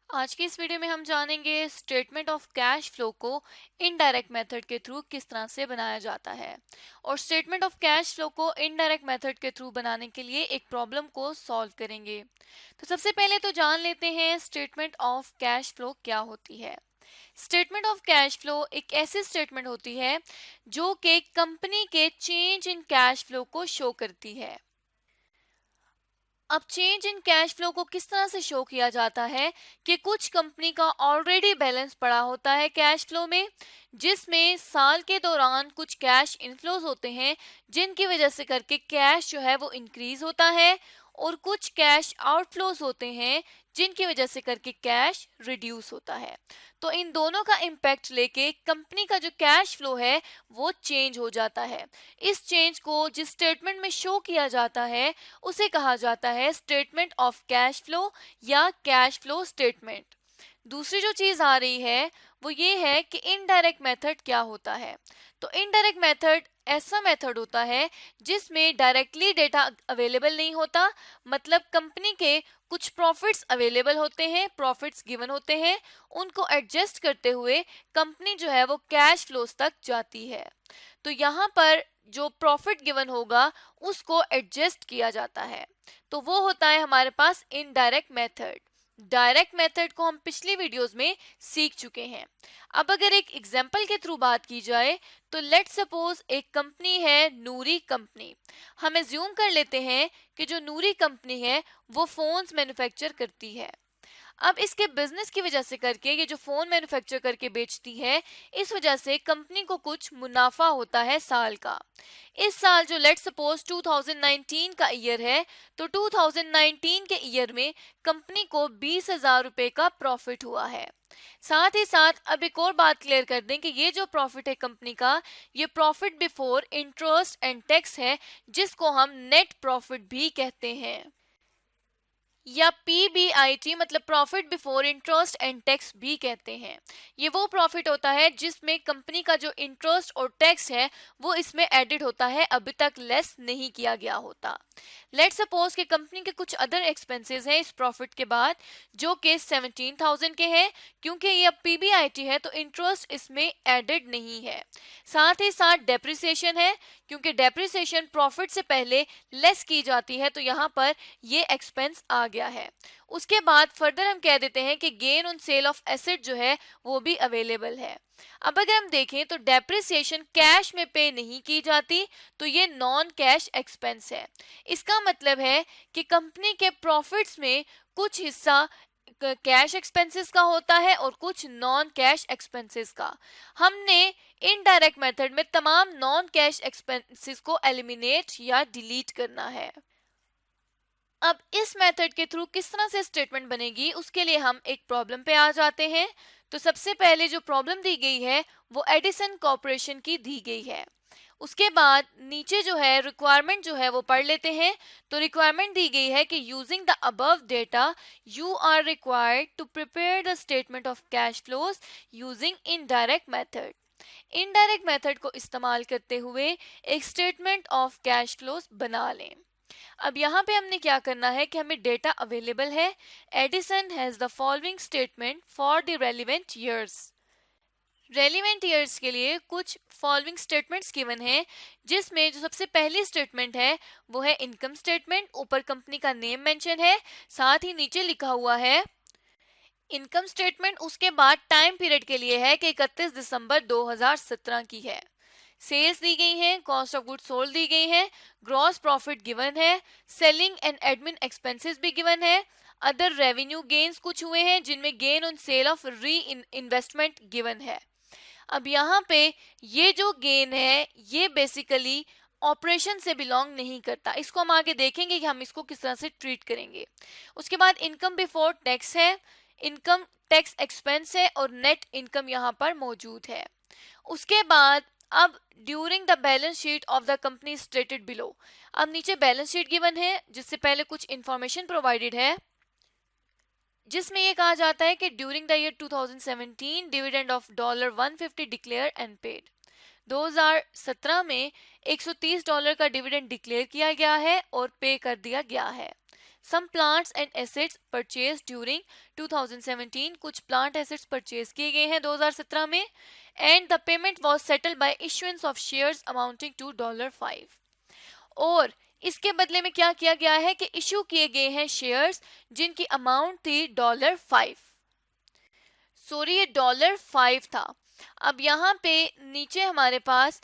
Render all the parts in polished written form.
आज की इस वीडियो में हम जानेंगे स्टेटमेंट ऑफ कैश फ्लो को इनडायरेक्ट मेथड के थ्रू किस तरह से बनाया जाता है और स्टेटमेंट ऑफ कैश फ्लो को इनडायरेक्ट मेथड के थ्रू बनाने के लिए एक प्रॉब्लम को सॉल्व करेंगे। तो सबसे पहले तो जान लेते हैं स्टेटमेंट ऑफ कैश फ्लो क्या होती है। स्टेटमेंट ऑफ कैश फ्लो एक ऐसी स्टेटमेंट होती है जो कि कंपनी के चेंज इन कैश फ्लो को शो करती है। अब चेंज इन कैश फ्लो को किस तरह से शो किया जाता है कि कुछ कंपनी का ऑलरेडी बैलेंस पड़ा होता है कैश फ्लो में, जिसमें साल के दौरान कुछ कैश इनफ्लोज होते हैं जिनकी वजह से करके कैश जो है वो इंक्रीज होता है, और कुछ कैश आउटफ्लोज होते हैं जिनकी वजह से करके कैश रिड्यूस होता है। तो इन दोनों का इम्पैक्ट लेके कंपनी का जो कैश फ्लो है वो चेंज हो जाता है। इस चेंज को जिस स्टेटमेंट में शो किया जाता है उसे कहा जाता है स्टेटमेंट ऑफ कैश फ्लो या कैश फ्लो स्टेटमेंट। दूसरी जो चीज आ रही है वो ये है कि इनडायरेक्ट मेथड क्या होता है। तो इनडायरेक्ट मेथड ऐसा मेथड होता है जिसमें डायरेक्टली डेटा अवेलेबल नहीं होता, मतलब कंपनी के कुछ प्रॉफिट्स अवेलेबल होते हैं, प्रॉफिट्स गिवन होते हैं, उनको एडजस्ट करते हुए कंपनी जो है वो कैश फ्लोज तक जाती है। तो यहाँ पर जो प्रॉफिट गिवन होगा उसको एडजस्ट किया जाता है, तो वो होता है हमारे पास इनडायरेक्ट मेथड। डायरेक्ट मेथड को हम पिछली वीडियोस में सीख चुके हैं। अब अगर एक एग्जांपल के थ्रू बात की जाए तो लेट सपोज एक कंपनी है नूरी कंपनी। हम एज्यूम कर लेते हैं कि जो नूरी कंपनी है वो फोन्स मैन्युफैक्चर करती है। अब इसके बिजनेस की वजह से करके ये जो फोन मैन्युफैक्चर करके बेचती है, इस वजह से कंपनी को कुछ मुनाफा होता है साल का। इस साल जो लेट सपोज 2019 का ईयर है, तो 2019 के ईयर में कंपनी को 20,000 रुपए का प्रॉफिट हुआ है। साथ ही साथ अब एक और बात क्लियर कर दें कि ये जो प्रॉफिट है कंपनी का, ये profit before interest and tax है, जिसको हम नेट प्रॉफिट भी कहते हैं, या PBIT मतलब profit before interest and tax भी कहते हैं। ये वो प्रॉफिट होता है जिसमें कंपनी का जो इंटरेस्ट और टैक्स है वो इसमें एडेड होता है, अभी तक लेस नहीं किया गया होता। लेट सपोज कि कंपनी के कुछ अदर एक्सपेंसेस हैं इस प्रॉफिट के बाद जो कि 17,000 के हैं, क्योंकि ये अब PBIT है तो इंटरेस्ट इसमें एडेड नहीं है। साथ ही साथ डेप्रिसिएशन है, क्योंकि डेप्रिसिएशन प्रॉफिट से पहले लेस की जाती है, तो यहाँ पर ये एक्सपेंस आ गया है। उसके बाद फर्दर हम कह देते हैं कि gain on sale of asset जो है वो भी अवेलेबल है। अब अगर हम देखें तो डेप्रिसिएशन कैश में पे नहीं की जाती, तो ये नॉन कैश एक्सपेंस है। इसका मतलब है कि कंपनी के प्रॉफिट्स में कुछ हिस्सा कैश एक्सपेंसेस का होता है और कुछ नॉन कैश एक्सपेंसेस का। हमने इनडायरेक्ट मेथड में तमाम नॉन कैश एक्सपेंसेस को एलिमिनेट या डिलीट करना है। अब इस मेथड के थ्रू किस तरह से स्टेटमेंट बनेगी उसके लिए हम एक प्रॉब्लम पे आ जाते हैं। तो सबसे पहले जो प्रॉब्लम दी गई है वो एडिसन कॉर्पोरेशन की दी गई है। उसके बाद नीचे जो है रिक्वायरमेंट जो है वो पढ़ लेते हैं। तो रिक्वायरमेंट दी गई है कि using the above data you are required to prepare the statement of cash flows using indirect method. Indirect method को इस्तेमाल करते हुए एक स्टेटमेंट ऑफ कैश फ्लोज बना लें। अब यहाँ पे हमने क्या करना है कि हमें डेटा अवेलेबल है। Edison has the following statement for the relevant years. Relevant years के लिए कुछ फॉलोइंग स्टेटमेंट्स गिवन है, जिसमें जो सबसे पहली स्टेटमेंट है वो है इनकम स्टेटमेंट। ऊपर कंपनी का नेम मेंशन है, साथ ही नीचे लिखा हुआ है इनकम स्टेटमेंट। उसके बाद टाइम पीरियड के लिए है कि 31 दिसंबर 2017 की है। सेल्स दी गई है, कॉस्ट ऑफ गुड सोल्ड दी गई है, ग्रॉस प्रॉफिट गिवन है, सेलिंग एंड एडमिन एक्सपेंसेस भी गिवन है, अदर रेवेन्यू गेन्स कुछ हुए हैं जिनमें गेन ऑन सेल ऑफ री इन्वेस्टमेंट गिवन है। अब यहाँ पे ये जो गेन है ये बेसिकली ऑपरेशन से बिलोंग नहीं करता, इसको हम आगे देखेंगे कि हम इसको किस तरह से ट्रीट करेंगे। उसके बाद इनकम बिफोर टैक्स है, इनकम टैक्स एक्सपेंस है और नेट इनकम यहाँ पर मौजूद है। उसके बाद अब during the balance sheet of the company stated below. अब नीचे बैलेंस शीट गिवन है जिससे पहले कुछ इंफॉर्मेशन प्रोवाइडेड है, जिसमें ये कहा जाता है कि during the year 2017 dividend of $150 declare and paid. 2017 में $130 का डिविडेंड डिक्लेयर किया गया है और पे कर दिया गया है। Some plants and assets purchase during 2017, कुछ प्लांट एसेट्स परचेज किए गए हैं 2017 में, and the payment was settled by issuance of shares amounting to $5। और इसके बदले में क्या किया गया है कि इशू किए गए हैं शेयर्स जिनकी अमाउंट थी $5। सॉरी, ये $5 था। अब यहाँ पे नीचे हमारे पास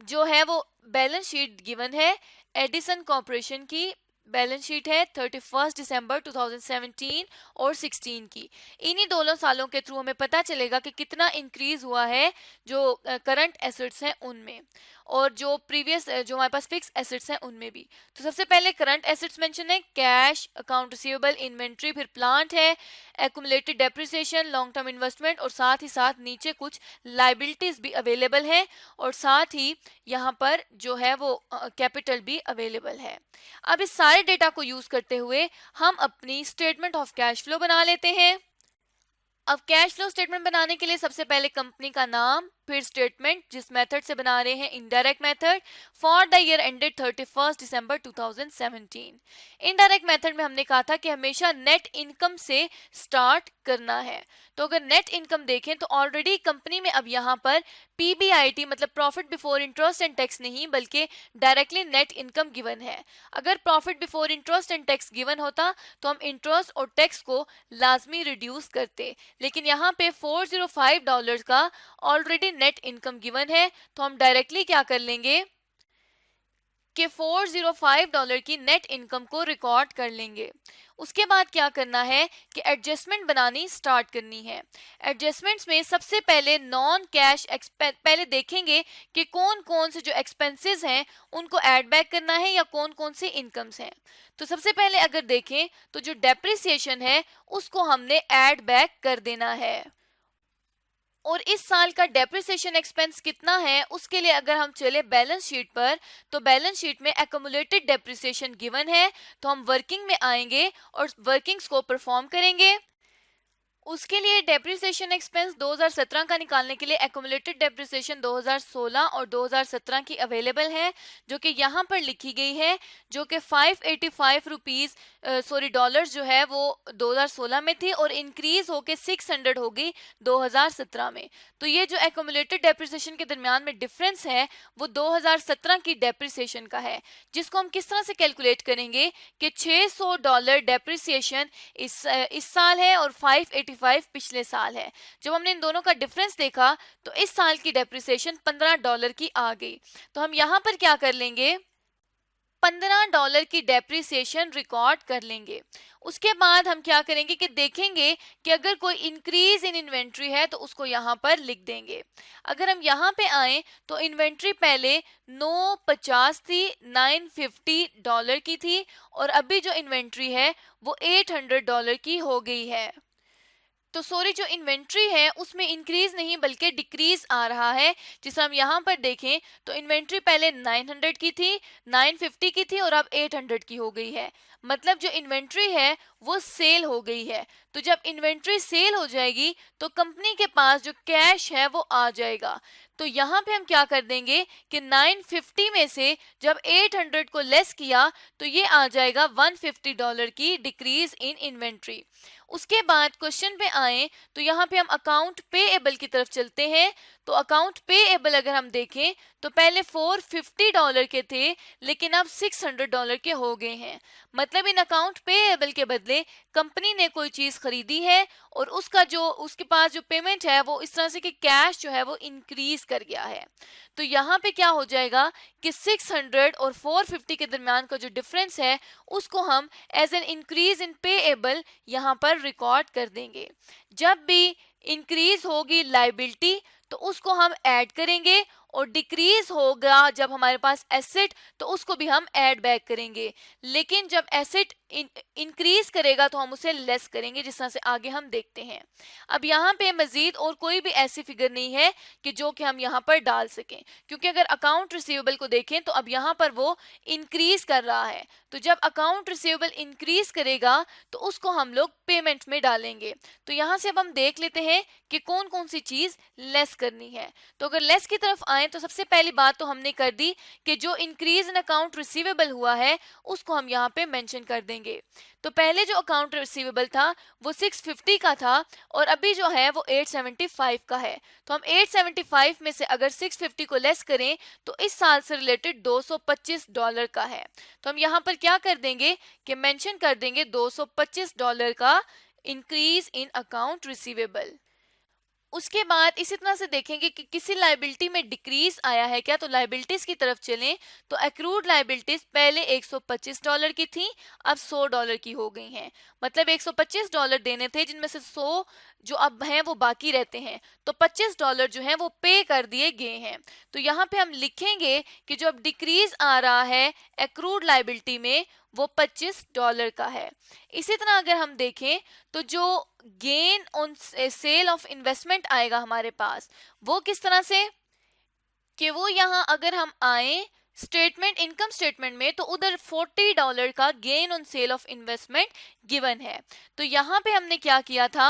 जो है वो बैलेंस शीट गिवन है, एडिसन कॉर्पोरेशन की बैलेंस शीट है 31 दिसंबर 2017 और 16 की। इन्हीं दोनों सालों के थ्रू हमें पता चलेगा कि कितना इंक्रीज हुआ है जो करंट एसेट्स हैं उनमें, और जो प्रीवियस जो हमारे पास फिक्स एसेट्स हैं उनमें भी। तो सबसे पहले करंट एसेट्स मेंशन है, कैश, अकाउंट रिसीवेबल, इन्वेंट्री, फिर प्लांट है, accumulated depreciation, long term investment, और साथ ही साथ नीचे कुछ लाइबिलिटीज भी अवेलेबल है, और साथ ही यहाँ पर जो है वो कैपिटल भी अवेलेबल है। अब इस सारे डेटा को यूज करते हुए हम अपनी स्टेटमेंट ऑफ कैश फ्लो बना लेते हैं। अब कैश फ्लो स्टेटमेंट बनाने के लिए सबसे पहले कंपनी का नाम, फिर स्टेटमेंट जिस मेथड से बना रहे हैं, indirect method, for the year ended 31 December 2017। Indirect method में हमने कहा था कि हमेशा नेट इनकम से स्टार्ट करना है। तो अगर नेट इनकम देखें तो ऑलरेडी कंपनी में अब यहाँ पर पीबीआईटी मतलब profit before interest and tax नहीं बल्कि डायरेक्टली नेट इनकम गिवन है। अगर profit before interest and tax given होता तो हम इंटरेस्ट और टैक्स को लाजमी रिड्यूस करते, लेकिन यहाँ पे $405 का ऑलरेडी नेट इनकम गिवन है, तो हम डायरेक्टली क्या कर लेंगे कि $405 की नेट इनकम को रिकॉर्ड कर लेंगे। उसके बाद क्या करना है कि एडजस्टमेंट बनानी स्टार्ट करनी है। एडजस्टमेंट्स में सबसे पहले नॉन कैश पहले देखेंगे कि कौन कौन से जो एक्सपेंसेस हैं उनको ऐड बैक करना है या कौन कौन से इनकम्स हैं। तो सबसे पहले अगर देखें तो जो डेप्रिसिएशन है उसको हमने ऐड बैक कर देना है, और इस साल का डेप्रिसिएशन एक्सपेंस कितना है उसके लिए अगर हम चले बैलेंस शीट पर, तो बैलेंस शीट में एक्यूमुलेटेड डेप्रिसिएशन गिवन है, तो हम वर्किंग में आएंगे और वर्किंग्स को परफॉर्म करेंगे। उसके लिए डेप्रिसिएशन एक्सपेंस 2017 का निकालने के लिए एक्यूमुलेटेड डेप्रिसिएशन 2016 और 2017 की अवेलेबल है, जो कि यहाँ पर लिखी गई है, जो कि 585 रुपीज डॉलर्स जो है वो 2016 में थी और इंक्रीज होके 600 हो गई 2017 में। तो ये जो एक्यूमुलेटेड डेप्रिसिएशन के दरमियान में डिफरेंस है वो 2017 की डेप्रिसिएशन का है, जिसको हम किस तरह से कैलकुलेट करेंगे कि $600 डेप्रिसिएशन इस साल है और 585 पिछले साल है। जब हमने इन दोनों का डिफरेंस देखा तो इस साल की डेप्रिसिएशन $15 की आ गई। तो हम यहाँ पर क्या कर लेंगे, $15 की डेप्रिसिएशन रिकॉर्ड कर लेंगे। उसके बाद हम क्या करेंगे कि देखेंगे कि अगर कोई इंक्रीज इन इन्वेंट्री है तो उसको यहाँ पर लिख देंगे। अगर हम यहाँ पे आए तो इन्वेंट्री पहले 950 थी, $950 की थी, और अभी जो इन्वेंट्री है वो $800 की हो गई है। तो सॉरी, जो इन्वेंट्री है उसमें इंक्रीज नहीं बल्कि डिक्रीज आ रहा है। जिसे हम यहाँ पर देखें तो इन्वेंट्री पहले 900 की थी, 950 की थी और अब 800 की हो गई है। मतलब जो इन्वेंट्री है वो सेल हो गई है। तो जब इन्वेंट्री सेल हो जाएगी तो कंपनी के पास जो कैश है वो आ जाएगा। तो यहाँ पे हम क्या कर देंगे कि 950 में से जब 800 को लेस किया तो ये आ जाएगा $150 की डिक्रीज इन इन्वेंट्री। उसके बाद क्वेश्चन पे आए तो यहाँ पे हम अकाउंट पेएबल की तरफ चलते हैं। तो अकाउंट पेएबल अगर हम देखें तो पहले $450 के थे लेकिन अब $600 के हो गए हैं। मतलब इन अकाउंट पेएबल के बदले कंपनी ने कोई चीज खरीदी है और उसके पास जो पेमेंट है वो इस तरह से कि कैश जो है वो इंक्रीज कर गया है। तो यहाँ पे क्या हो जाएगा कि 600 और 450 के दरमियान का जो डिफरेंस है उसको हम as an increase in payable यहाँ पर रिकॉर्ड कर देंगे। जब भी इंक्रीज होगी लाइबिलिटी तो उसको हम ऐड करेंगे, और डिक्रीज होगा जब हमारे पास एसेट तो उसको भी हम ऐड बैक करेंगे। लेकिन जब एसेट इंक्रीज करेगा तो हम उसे लेस करेंगे, जिस तरह से आगे हम देखते हैं। अब यहाँ पे मजीद और कोई भी ऐसी फिगर नहीं है कि जो कि हम यहाँ पर डाल सकें, क्योंकि अगर अकाउंट रिसीवेबल को देखें तो अब यहाँ पर वो इंक्रीज कर रहा है। तो जब अकाउंट रिसीवेबल इंक्रीज करेगा तो उसको हम लोग पेमेंट में डालेंगे। तो यहाँ से अब हम देख लेते हैं कि कौन कौन सी चीज लेस करनी है। तो अगर लेस की तरफ आए तो सबसे पहली बात तो हमने कर दी कि जो इंक्रीज इन अकाउंट रिसीवेबल हुआ है उसको हम यहाँ पे मेंशन कर देंगे। जोड़ेंगे। तो पहले जो अकाउंट रिसीवेबल था वो 650 का था और अभी जो है वो 875 का है। तो हम 875 में से अगर 650 को लेस करें तो इस साल से रिलेटेड $225 का है। तो हम यहाँ पर क्या कर देंगे कि मेंशन कर देंगे $225 का इंक्रीज इन अकाउंट रिसीवेबल। उसके बाद इसी तरह से देखेंगे कि किसी लाइबिलिटी में डिक्रीज आया है क्या, तो लाइबिलिटीज की तरफ चलें तो एक्रूड लाइबिलिटीज पहले $125 की थी, अब $100 की हो गई हैं। मतलब $125 देने थे जिनमें से 100 जो अब हैं वो बाकी रहते हैं, तो $25 जो हैं वो पे कर दिए गए हैं। तो यहाँ पे हम लिखेंगे कि जो अब डिक्रीज आ रहा है एक्रूड लाइबिलिटी में वो $25 का है। इसी तरह अगर हम देखें तो जो gain on sale of investment आएगा हमारे पास वो किस तरह से, कि वो यहाँ अगर हम आए स्टेटमेंट इनकम स्टेटमेंट में तो उधर $40 का gain on sale of investment given है। तो यहाँ पे हमने क्या किया था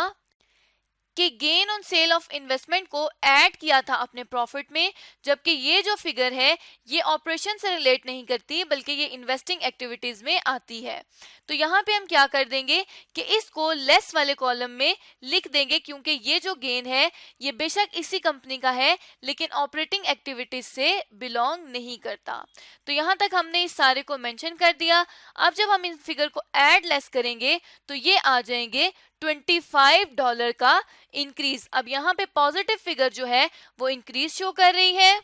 कि gain on sale of investment को ऐड किया था अपने प्रॉफिट में, जबकि ये जो फिगर है ये ऑपरेशन से रिलेट नहीं करती बल्कि ये इन्वेस्टिंग एक्टिविटीज में आती है। तो यहाँ पे हम क्या कर देंगे कि इसको लेस वाले कॉलम में लिख देंगे, क्योंकि ये जो गेन है ये बेशक इसी कंपनी का है लेकिन ऑपरेटिंग एक्टिविटीज से बिलोंग नहीं करता। तो यहाँ तक हमने इस सारे को मेंशन कर दिया। अब जब हम इन फिगर को ऐड लेस करेंगे तो ये आ जाएंगे $25 का इंक्रीज। अब यहाँ पे पॉजिटिव फिगर जो है वो इंक्रीज शो कर रही है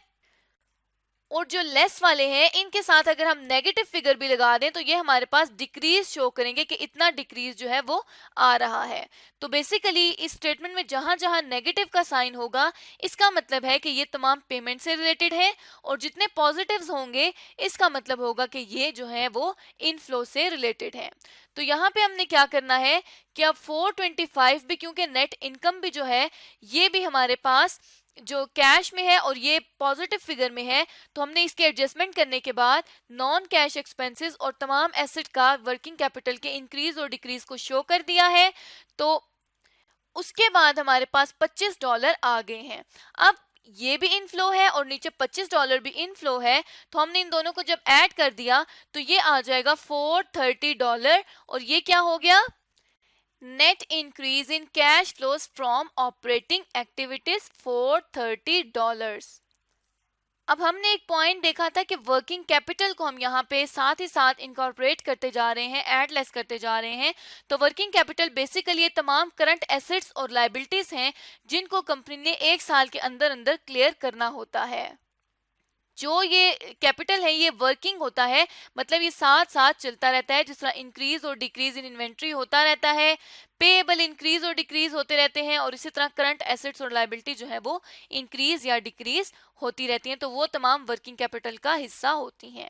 और जो लेस वाले हैं इनके साथ अगर हम नेगेटिव फिगर भी लगा दें तो ये हमारे पास डिक्रीज शो करेंगे कि इतना डिक्रीज जो है वो आ रहा है। तो बेसिकली इस स्टेटमेंट में जहां जहां नेगेटिव का साइन होगा इसका मतलब है कि ये तमाम पेमेंट से रिलेटेड है और जितने पॉजिटिव्स होंगे इसका मतलब होगा कि ये जो है वो इनफ्लो से रिलेटेड है। तो यहाँ पे हमने क्या करना है कि अब 425 भी, क्योंकि नेट इनकम भी जो है ये भी हमारे पास जो कैश में है और ये पॉजिटिव फिगर में है, तो हमने इसके एडजस्टमेंट करने के बाद नॉन कैश एक्सपेंसेस और तमाम एसेट का वर्किंग कैपिटल के इंक्रीज और डिक्रीज को शो कर दिया है। तो उसके बाद हमारे पास $25 आ गए हैं। अब ये भी इनफ्लो है और नीचे $25 भी इनफ्लो है, तो हमने इन दोनों को जब ऐड कर दिया तो ये आ जाएगा $430 और ये क्या हो गया, net increase in cash flows from operating activities $430। अब हमने एक पॉइंट देखा था कि वर्किंग कैपिटल को हम यहाँ पे साथ ही साथ इनकॉर्पोरेट करते जा रहे हैं, ऐड लेस करते जा रहे हैं। तो वर्किंग कैपिटल बेसिकली ये तमाम करंट एसेट्स और लायबिलिटीज हैं जिनको कंपनी ने एक साल के अंदर अंदर क्लियर करना होता है। जो ये कैपिटल है ये वर्किंग होता है, मतलब ये साथ साथ चलता रहता है। जिस तरह इंक्रीज और डिक्रीज इन इन्वेंट्री होता रहता है, पेएबल इंक्रीज और डिक्रीज होते रहते हैं, और इसी तरह करंट एसेट्स और लायबिलिटी जो है वो इंक्रीज या डिक्रीज होती रहती हैं। तो वो तमाम वर्किंग कैपिटल का हिस्सा होती हैं।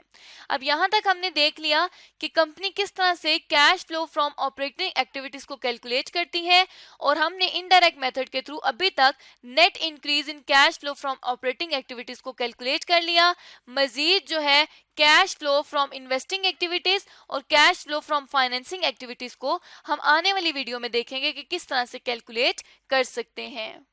अब यहाँ तक हमने देख लिया कि कंपनी किस तरह से cash flow from operating activities को कैलकुलेट करती है, और हमने इनडायरेक्ट मेथड के थ्रू अभी तक net increase in cash flow from operating activities को कैलकुलेट कर लिया। मजीद जो है cash flow from investing activities और cash flow from financing activities को हम आने वाली वीडियो में देखेंगे कि किस तरह से कैलकुलेट कर सकते हैं।